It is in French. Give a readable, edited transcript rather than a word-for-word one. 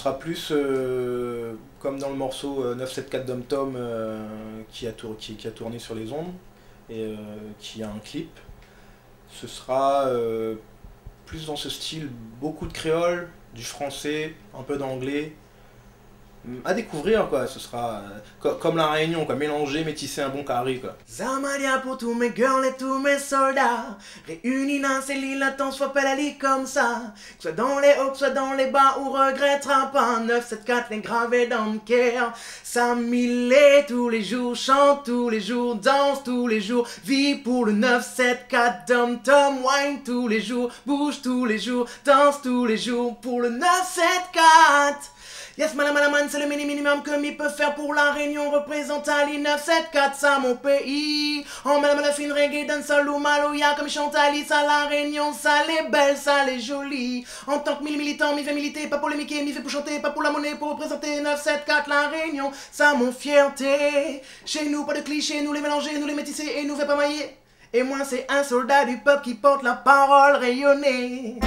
sera plus comme dans le morceau 974 Dom Tom qui a tourné sur les ondes et qui a un clip. Ce sera plus dans ce style, beaucoup de créole, du français, un peu d'anglais. À découvrir quoi, ce sera comme la Réunion quoi, mélanger, métisser un bon carré quoi. Zamaria pour tous mes girls et tous mes soldats, réunis dans ces lits, la temps soit la lit comme ça, que soit dans les hauts, que soit dans les bas, ou regrettera pas, 974 les gravés dans le cœur, ça millait tous les jours, chante tous les jours, danse tous les jours, vie pour le 974, Dom Tom, wine tous les jours, bouge tous les jours, danse tous les jours pour le 974. Yes, man, c'est le minimum que m'y peut faire pour la Réunion, représentant les 974, ça mon pays. En madame la fine reggae, dancehall ou maloya, comme Chantali, ça la Réunion, ça les belle, ça les jolie. En tant que militant, m'y fait militer, pas pour les mickey, m'y fait pour chanter, pas pour la monnaie, pour représenter 974, la Réunion, ça mon fierté. Chez nous, pas de clichés, nous les mélanger, nous les métisser et nous fait pas mailler. Et moi c'est un soldat du peuple qui porte la parole rayonnée.